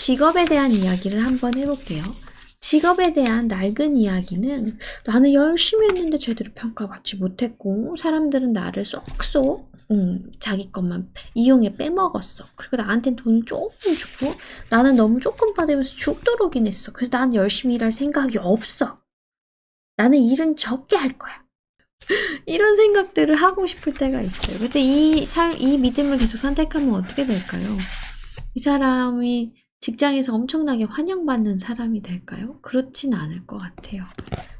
직업에 대한 이야기를 한번 해볼게요. 직업에 대한 낡은 이야기는 나는 열심히 했는데 제대로 평가받지 못했고 사람들은 나를 쏙쏙 자기 것만 이용해 빼먹었어. 그리고 나한테는 돈을 조금 주고 나는 너무 조금 받으면서 죽도록이나 했어. 그래서 나는 열심히 일할 생각이 없어. 나는 일은 적게 할 거야. 이런 생각들을 하고 싶을 때가 있어요. 근데 이 믿음을 계속 선택하면 어떻게 될까요? 이 사람이 직장에서 엄청나게 환영받는 사람이 될까요? 그렇진 않을 것 같아요.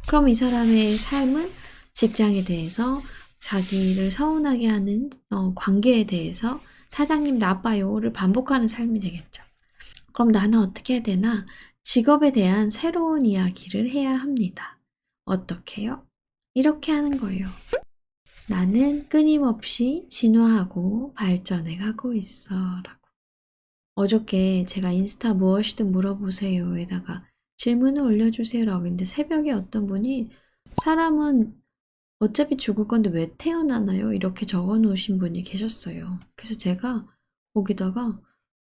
그럼 이 사람의 삶은 직장에 대해서 자기를 서운하게 하는 관계에 대해서 사장님 나빠요를 반복하는 삶이 되겠죠. 그럼 나는 어떻게 해야 되나? 직업에 대한 새로운 이야기를 해야 합니다. 어떻게요? 이렇게 하는 거예요. 나는 끊임없이 진화하고 발전해 가고 있어. 라고. 어저께 제가 인스타 무엇이든 물어보세요에다가 질문을 올려주세요라고 했는데 새벽에 어떤 분이 사람은 어차피 죽을 건데 왜 태어나나요? 이렇게 적어 놓으신 분이 계셨어요. 그래서 제가 거기다가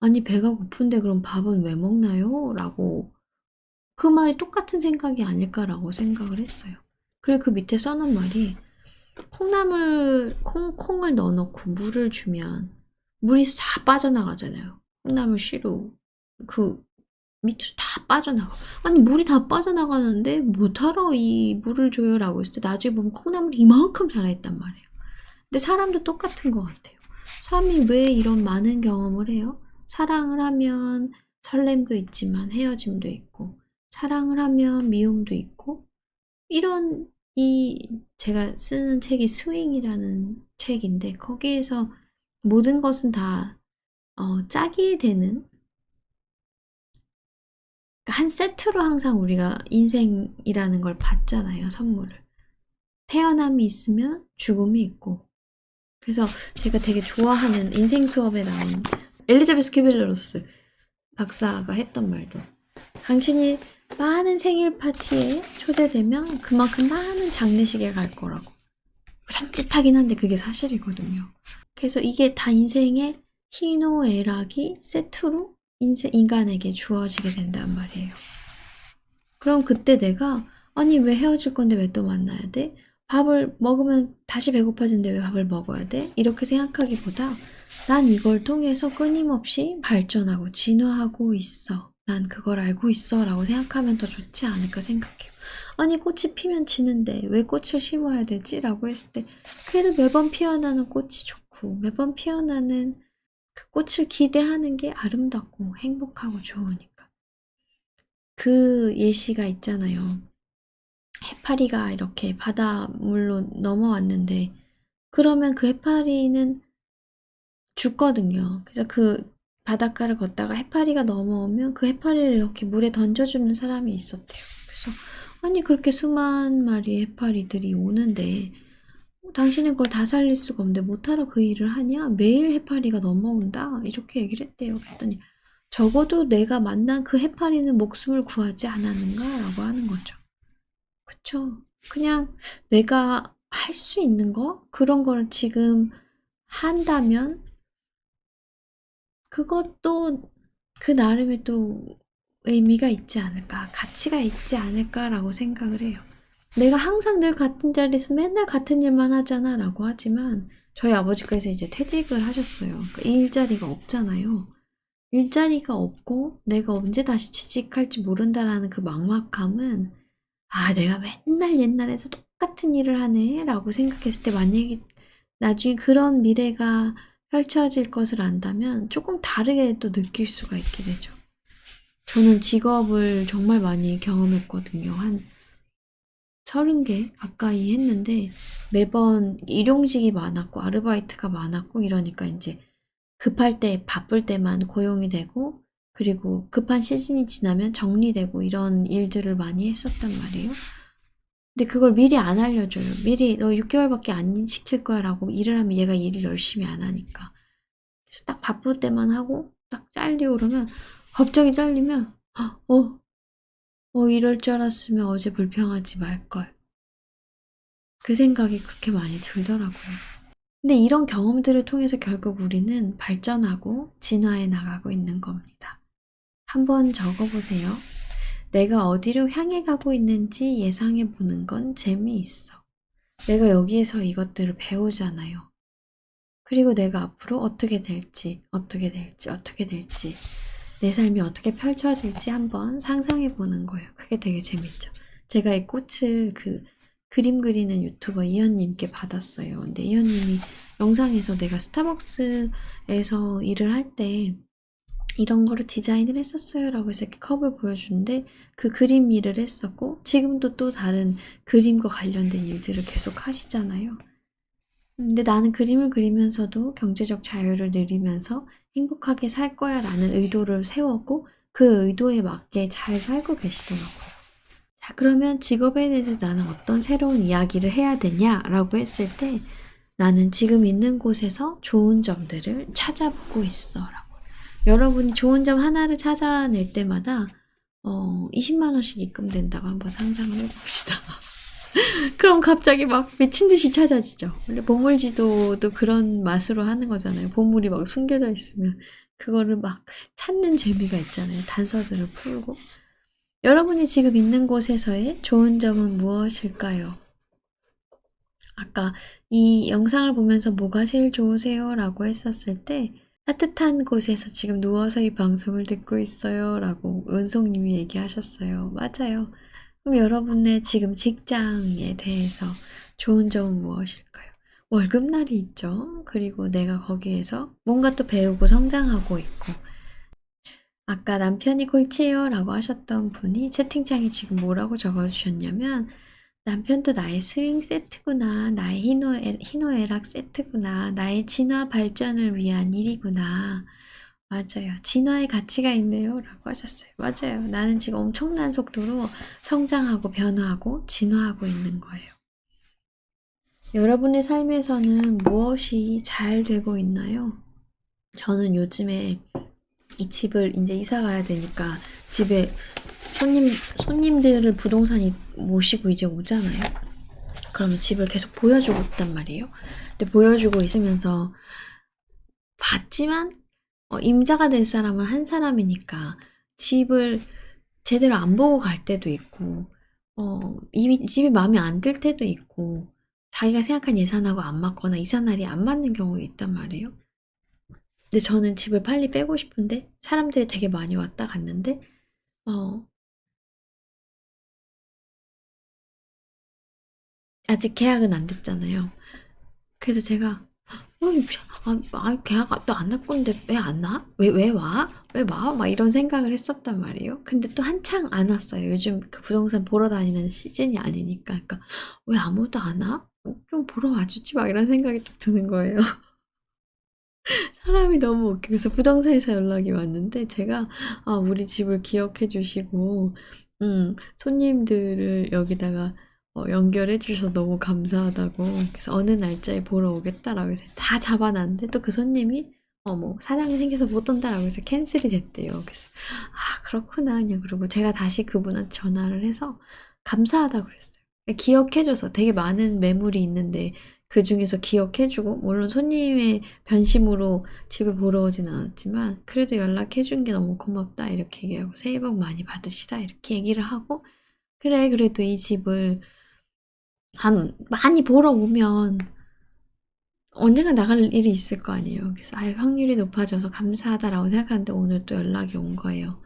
아니 배가 고픈데 그럼 밥은 왜 먹나요? 라고 그 말이 똑같은 생각이 아닐까라고 생각을 했어요. 그리고 그 밑에 써놓은 말이 콩을 넣어놓고 물을 주면 물이 다 빠져나가잖아요. 콩나물 씨로 그 밑으로 다 빠져나가. 아니 물이 다 빠져나가는데 못하러 이 물을 줘요라고 했을 때 나중에 보면 콩나물이 이만큼 자라있단 말이에요. 근데 사람도 똑같은 것 같아요. 사람이 왜 이런 많은 경험을 해요? 사랑을 하면 설렘도 있지만 헤어짐도 있고 사랑을 하면 미움도 있고 이런 제가 쓰는 책이 스윙이라는 책인데 거기에서 모든 것은 다 짝이 되는 한 세트로 항상 우리가 인생이라는 걸 받잖아요, 선물을. 태어남이 있으면 죽음이 있고. 그래서 제가 되게 좋아하는 인생 수업에 나온 엘리자베스 큐빌러로스 박사가 했던 말도 당신이 많은 생일 파티에 초대되면 그만큼 많은 장례식에 갈 거라고. 섬찟하긴 한데 그게 사실이거든요. 그래서 이게 다 인생의 희노애락이 세트로 인간에게 주어지게 된단 말이에요. 그럼 그때 내가 아니 왜 헤어질 건데 왜 또 만나야 돼? 밥을 먹으면 다시 배고파지는데 왜 밥을 먹어야 돼? 이렇게 생각하기보다 난 이걸 통해서 끊임없이 발전하고 진화하고 있어. 난 그걸 알고 있어 라고 생각하면 더 좋지 않을까 생각해요. 아니 꽃이 피면 지는데 왜 꽃을 심어야 되지? 라고 했을 때 그래도 매번 피어나는 꽃이 좋고 매번 피어나는 그 꽃을 기대하는 게 아름답고 행복하고 좋으니까. 그 예시가 있잖아요. 해파리가 이렇게 바닷물로 넘어왔는데 그러면 그 해파리는 죽거든요. 그래서 그 바닷가를 걷다가 해파리가 넘어오면 그 해파리를 이렇게 물에 던져주는 사람이 있었대요. 그래서 아니 그렇게 수만 마리의 해파리들이 오는데 당신은 그걸 다 살릴 수가 없는데 못하러 그 일을 하냐? 매일 해파리가 넘어온다? 이렇게 얘기를 했대요. 그랬더니 적어도 내가 만난 그 해파리는 목숨을 구하지 않았는가? 라고 하는 거죠. 그쵸. 그냥 내가 할 수 있는 거? 그런 걸 지금 한다면 그것도 그 나름의 또 의미가 있지 않을까, 가치가 있지 않을까라고 생각을 해요. 내가 항상 늘 같은 자리에서 맨날 같은 일만 하잖아 라고 하지만 저희 아버지께서 이제 퇴직을 하셨어요. 그러니까 일자리가 없잖아요. 일자리가 없고 내가 언제 다시 취직할지 모른다라는 그 막막함은 아, 내가 맨날 옛날에서 똑같은 일을 하네 라고 생각했을 때 만약에 나중에 그런 미래가 펼쳐질 것을 안다면 조금 다르게 또 느낄 수가 있게 되죠. 저는 직업을 정말 많이 경험했거든요. 한 30개 가까이 했는데 매번 일용직이 많았고 아르바이트가 많았고 이러니까 이제 급할 때 바쁠 때만 고용이 되고 그리고 급한 시즌이 지나면 정리되고 이런 일들을 많이 했었단 말이에요. 근데 그걸 미리 안 알려줘요. 미리 너 6개월밖에 안 시킬 거야 라고 일을 하면 얘가 일을 열심히 안 하니까. 그래서 딱 바쁠 때만 하고 딱 잘리고 그러면 갑자기 잘리면 이럴 줄 알았으면 어제 불평하지 말걸. 그 생각이 그렇게 많이 들더라고요. 근데 이런 경험들을 통해서 결국 우리는 발전하고 진화해 나가고 있는 겁니다. 한번 적어보세요. 내가 어디로 향해 가고 있는지 예상해 보는 건 재미있어. 내가 여기에서 이것들을 배우잖아요. 그리고 내가 앞으로 어떻게 될지, 내 삶이 어떻게 펼쳐질지 한번 상상해 보는 거예요. 그게 되게 재밌죠. 제가 이 꽃을 그림 그리는 유튜버 이현님께 받았어요. 근데 이현님이 영상에서 내가 스타벅스에서 일을 할 때 이런 거를 디자인을 했었어요 라고 해서 이렇게 컵을 보여주는데 그 그림 일을 했었고 지금도 또 다른 그림과 관련된 일들을 계속 하시잖아요. 근데 나는 그림을 그리면서도 경제적 자유를 누리면서 행복하게 살 거야 라는 의도를 세웠고 그 의도에 맞게 잘 살고 계시더라고요. 자, 그러면 직업에 대해서 나는 어떤 새로운 이야기를 해야 되냐라고 했을 때 나는 지금 있는 곳에서 좋은 점들을 찾아보고 있어 라고. 여러분이 좋은 점 하나를 찾아낼 때마다 20만 원씩 입금된다고 한번 상상을 해봅시다. 그럼 갑자기 막 미친 듯이 찾아지죠. 원래 보물지도도 그런 맛으로 하는 거잖아요. 보물이 막 숨겨져 있으면 그거를 막 찾는 재미가 있잖아요. 단서들을 풀고. 여러분이 지금 있는 곳에서의 좋은 점은 무엇일까요? 아까 이 영상을 보면서 뭐가 제일 좋으세요? 라고 했었을 때 따뜻한 곳에서 지금 누워서 이 방송을 듣고 있어요. 라고 은송님이 얘기하셨어요. 맞아요. 그럼 여러분의 지금 직장에 대해서 좋은 점은 무엇일까요? 월급날이 있죠. 그리고 내가 거기에서 뭔가 또 배우고 성장하고 있고 아까 남편이 골치예요 라고 하셨던 분이 채팅창에 지금 뭐라고 적어주셨냐면 남편도 나의 스윙 세트구나. 나의 희노애락 세트구나. 나의 진화 발전을 위한 일이구나. 맞아요. 진화의 가치가 있네요. 라고 하셨어요. 맞아요. 나는 지금 엄청난 속도로 성장하고 변화하고 진화하고 있는 거예요. 여러분의 삶에서는 무엇이 잘 되고 있나요? 저는 요즘에 이 집을 이제 이사 가야 되니까 집에 손님들을 부동산이 모시고 이제 오잖아요. 그러면 집을 계속 보여주고 있단 말이에요. 근데 보여주고 있으면서 봤지만 임자가 될 사람은 한 사람이니까 집을 제대로 안 보고 갈 때도 있고 이미 집이 마음에 안 들 때도 있고 자기가 생각한 예산하고 안 맞거나 이삿날이 안 맞는 경우가 있단 말이에요. 근데 저는 집을 빨리 빼고 싶은데 사람들이 되게 많이 왔다 갔는데 아직 계약은 안 됐잖아요. 그래서 제가 계약 또 안 날 건데 왜 안 나? 왜 와? 왜 와? 막 이런 생각을 했었단 말이에요. 근데 또 한창 안 왔어요. 요즘 그 부동산 보러 다니는 시즌이 아니니까. 그러니까 왜 아무도 안 와? 좀 보러 와주지 막 이런 생각이 또 드는 거예요. 사람이 너무 웃겨. 그래서 부동산에서 연락이 왔는데 제가 우리 집을 기억해 주시고 손님들을 여기다가 연결해 주셔서 너무 감사하다고 그래서 어느 날짜에 보러 오겠다라고 해서 다 잡아놨는데 또 그 손님이 뭐 사장이 생겨서 못 온다라고 해서 캔슬이 됐대요. 그래서 그렇구나 그냥 그러고 제가 다시 그분한테 전화를 해서 감사하다고 그랬어요. 기억해줘서 되게 많은 매물이 있는데 그 중에서 기억해주고 물론 손님의 변심으로 집을 보러 오진 않았지만 그래도 연락해준 게 너무 고맙다 이렇게 얘기하고 새해 복 많이 받으시라 이렇게 얘기를 하고 그래 그래도 이 집을 많이 보러 오면 언젠가 나갈 일이 있을 거 아니에요. 그래서 확률이 높아져서 감사하다라고 생각하는데 오늘 또 연락이 온 거예요.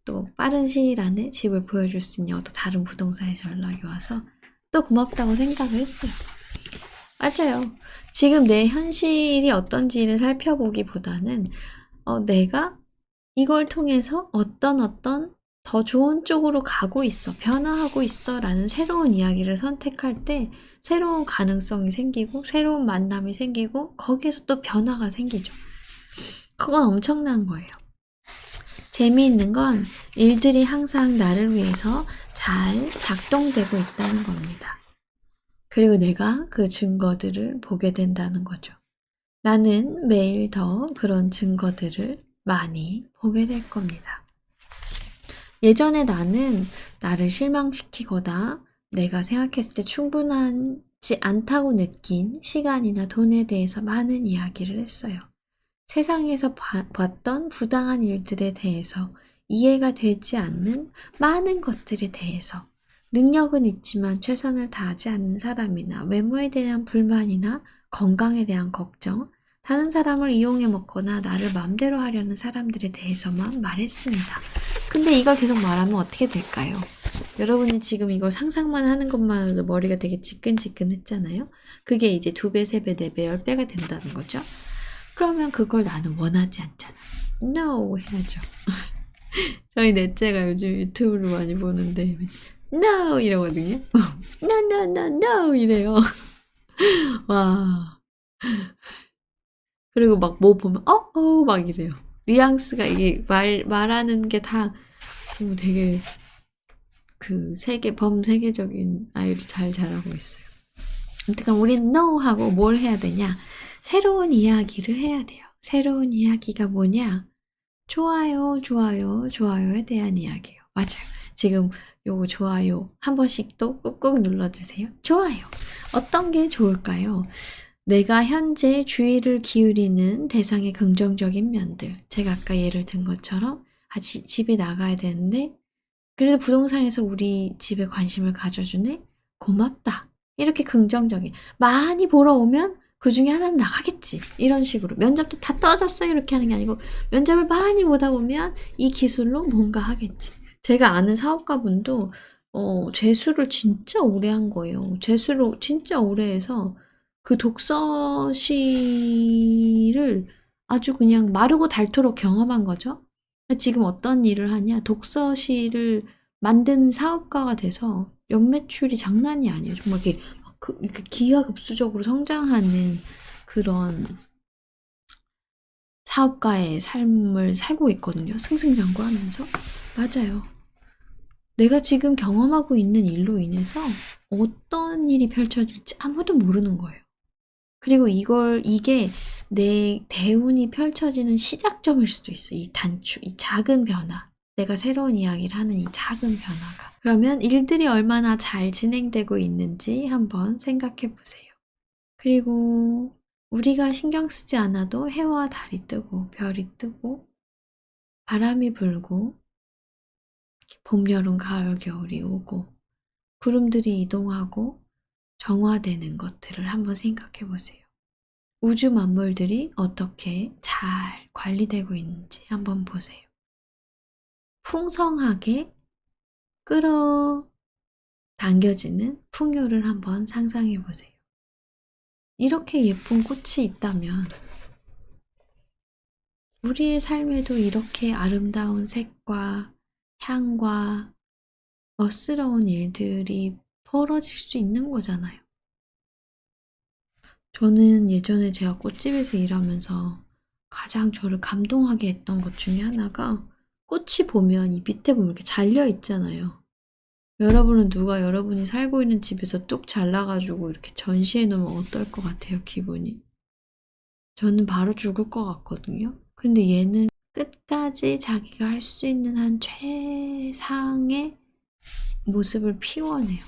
또 빠른 시일 안에 집을 보여줄 수 있냐고 또 다른 부동산에서 연락이 와서 또 고맙다고 생각을 했어요. 맞아요. 지금 내 현실이 어떤지를 살펴보기보다는 내가 이걸 통해서 어떤 더 좋은 쪽으로 가고 있어, 변화하고 있어 라는 새로운 이야기를 선택할 때 새로운 가능성이 생기고 새로운 만남이 생기고 거기에서 또 변화가 생기죠. 그건 엄청난 거예요. 재미있는 건 일들이 항상 나를 위해서 잘 작동되고 있다는 겁니다. 그리고 내가 그 증거들을 보게 된다는 거죠. 나는 매일 더 그런 증거들을 많이 보게 될 겁니다. 예전에 나는 나를 실망시키거나 내가 생각했을 때 충분하지 않다고 느낀 시간이나 돈에 대해서 많은 이야기를 했어요. 세상에서 봤던 부당한 일들에 대해서 이해가 되지 않는 많은 것들에 대해서 능력은 있지만 최선을 다하지 않는 사람이나 외모에 대한 불만이나 건강에 대한 걱정, 다른 사람을 이용해 먹거나 나를 맘대로 하려는 사람들에 대해서만 말했습니다. 근데 이걸 계속 말하면 어떻게 될까요? 여러분이 지금 이거 상상만 하는 것만으로도 머리가 되게 지끈지끈했잖아요? 그게 이제 2배, 3배, 4배, 10배가 된다는 거죠? 그러면 그걸 나는 원하지 않잖아. No 해야죠. 저희 넷째가 요즘 유튜브를 많이 보는데 No 이러거든요. No no no no 이래요. 와. 그리고 막 뭐 보면 막 이래요. 뉘앙스가 이게 말하는 게 다 되게 그 범세계적인 아이를 잘 자라고 있어요. 아무튼 우린 no 하고 뭘 해야 되냐? 새로운 이야기를 해야 돼요. 새로운 이야기가 뭐냐? 좋아요, 좋아요, 좋아요에 대한 이야기예요. 맞아요. 지금 요거 좋아요 한 번씩 또 꾹꾹 눌러주세요. 좋아요. 어떤 게 좋을까요? 내가 현재 주의를 기울이는 대상의 긍정적인 면들. 제가 아까 예를 든 것처럼 집에 나가야 되는데 그래도 부동산에서 우리 집에 관심을 가져주네? 고맙다. 이렇게 긍정적인. 많이 보러 오면 그 중에 하나는 나가겠지. 이런 식으로. 면접도 다 떨어졌어요. 이렇게 하는 게 아니고 면접을 많이 보다 보면 이 기술로 뭔가 하겠지. 제가 아는 사업가분도 재수를 진짜 오래 한 거예요. 재수를 진짜 오래 해서 그 독서실을 아주 그냥 마르고 닳도록 경험한 거죠. 지금 어떤 일을 하냐? 독서실을 만드는 사업가가 돼서 연매출이 장난이 아니에요. 정말 이렇게 기하급수적으로 성장하는 그런 사업가의 삶을 살고 있거든요. 승승장구하면서. 맞아요. 내가 지금 경험하고 있는 일로 인해서 어떤 일이 펼쳐질지 아무도 모르는 거예요. 그리고 이게 내 대운이 펼쳐지는 시작점일 수도 있어. 이 작은 변화. 내가 새로운 이야기를 하는 이 작은 변화가. 그러면 일들이 얼마나 잘 진행되고 있는지 한번 생각해 보세요. 그리고 우리가 신경 쓰지 않아도 해와 달이 뜨고 별이 뜨고 바람이 불고 봄, 여름, 가을, 겨울이 오고 구름들이 이동하고 정화되는 것들을 한번 생각해 보세요. 우주 만물들이 어떻게 잘 관리되고 있는지 한번 보세요. 풍성하게 끌어당겨지는 풍요를 한번 상상해 보세요. 이렇게 예쁜 꽃이 있다면 우리의 삶에도 이렇게 아름다운 색과 향과 멋스러운 일들이 벌어질 수 있는 거잖아요. 저는 예전에 제가 꽃집에서 일하면서 가장 저를 감동하게 했던 것 중에 하나가 꽃이 보면 이 밑에 보면 이렇게 잘려 있잖아요. 여러분은 누가 여러분이 살고 있는 집에서 뚝 잘라가지고 이렇게 전시해 놓으면 어떨 것 같아요, 기분이? 저는 바로 죽을 것 같거든요. 근데 얘는 끝까지 자기가 할 수 있는 한 최상의 모습을 피워내요.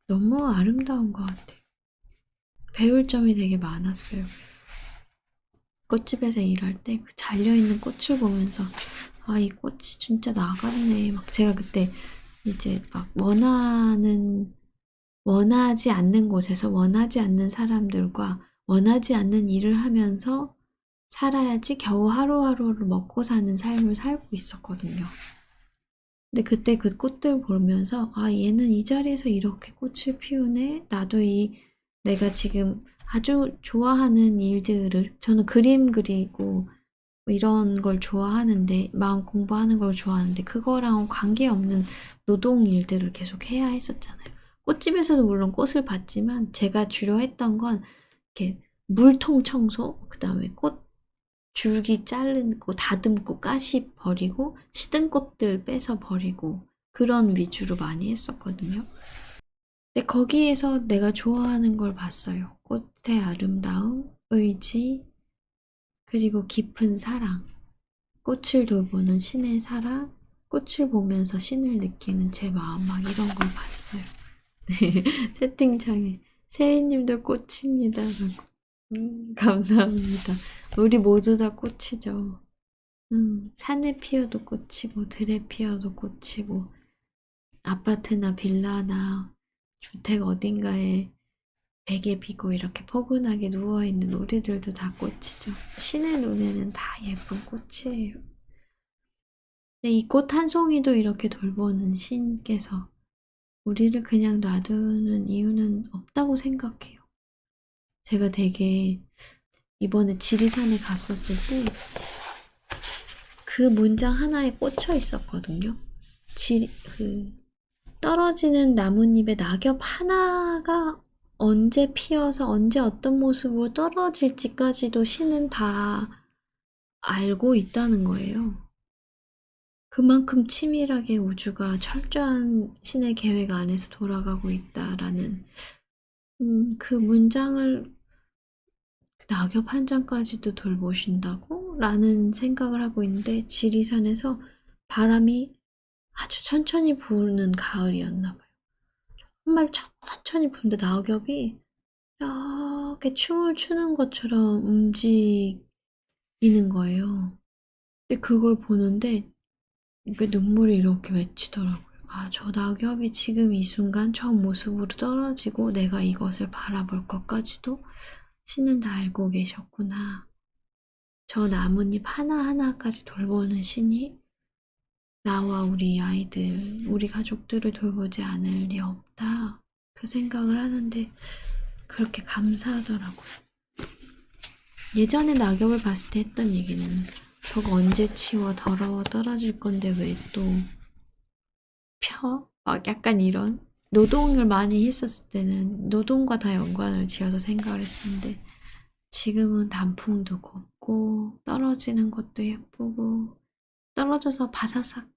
너무 아름다운 것 같아요. 배울 점이 되게 많았어요. 꽃집에서 일할 때 그 잘려있는 꽃을 보면서 아, 이 꽃이 진짜 나갔네. 막 제가 그때 이제 막 원하지 않는 곳에서 원하지 않는 사람들과 원하지 않는 일을 하면서 살아야지 겨우 하루하루를 먹고 사는 삶을 살고 있었거든요. 근데 그때 그 꽃들 보면서 아, 얘는 이 자리에서 이렇게 꽃을 피우네. 나도 내가 지금 아주 좋아하는 일들을 저는 그림 그리고 이런 걸 좋아하는데 마음 공부하는 걸 좋아하는데 그거랑 관계없는 노동 일들을 계속 해야 했었잖아요. 꽃집에서도 물론 꽃을 봤지만 제가 주로 했던 건 이렇게 물통 청소, 그 다음에 꽃 줄기 자르고 다듬고 가시 버리고 시든 꽃들 빼서 버리고 그런 위주로 많이 했었거든요. 근데 거기에서 내가 좋아하는 걸 봤어요. 꽃의 아름다움, 의지, 그리고 깊은 사랑. 꽃을 돌보는 신의 사랑, 꽃을 보면서 신을 느끼는 제 마음 막 이런 걸 봤어요. 네, 채팅창에 세희님도 꽃입니다. 라고. 감사합니다. 우리 모두 다 꽃이죠. 산에 피어도 꽃이고 들에 피어도 꽃이고 아파트나 빌라나 주택 어딘가에 베개 비고 이렇게 포근하게 누워있는 우리들도 다 꽃이죠. 신의 눈에는 다 예쁜 꽃이에요. 근데 이 꽃 한 송이도 이렇게 돌보는 신께서 우리를 그냥 놔두는 이유는 없다고 생각해요. 제가 되게 이번에 지리산에 갔었을 때 그 문장 하나에 꽂혀 있었거든요. 떨어지는 나뭇잎에 낙엽 하나가 언제 피어서 언제 어떤 모습으로 떨어질지까지도 신은 다 알고 있다는 거예요. 그만큼 치밀하게 우주가 철저한 신의 계획 안에서 돌아가고 있다라는 그 문장을 낙엽 한 장까지도 돌보신다고? 라는 생각을 하고 있는데 지리산에서 바람이 아주 천천히 부는 가을이었나 봐요. 정말 천천히 부는데 낙엽이 이렇게 춤을 추는 것처럼 움직이는 거예요. 근데 그걸 보는데 눈물이 이렇게 맺히더라고요. 아, 저 낙엽이 지금 이 순간 저 모습으로 떨어지고 내가 이것을 바라볼 것까지도 신은 다 알고 계셨구나. 저 나뭇잎 하나하나까지 돌보는 신이 나와 우리 아이들, 우리 가족들을 돌보지 않을 리 없다. 그 생각을 하는데 그렇게 감사하더라고요. 예전에 낙엽을 봤을 때 했던 얘기는 저거 언제 치워 더러워 떨어질 건데 왜 또 펴? 막 약간 이런 노동을 많이 했었을 때는 노동과 다 연관을 지어서 생각을 했었는데 지금은 단풍도 곱고 떨어지는 것도 예쁘고 떨어져서 바사삭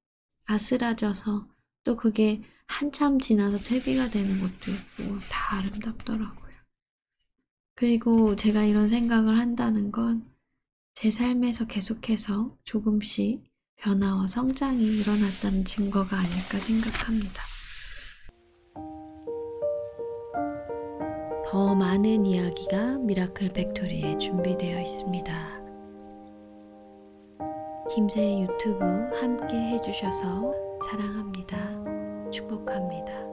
아스라져서 또 그게 한참 지나서 퇴비가 되는 것도 예쁘고 다 아름답더라고요. 그리고 제가 이런 생각을 한다는 건 제 삶에서 계속해서 조금씩 변화와 성장이 일어났다는 증거가 아닐까 생각합니다. 더 많은 이야기가 미라클 팩토리에 준비되어 있습니다. 김새의 유튜브 함께 해주셔서 사랑합니다. 축복합니다.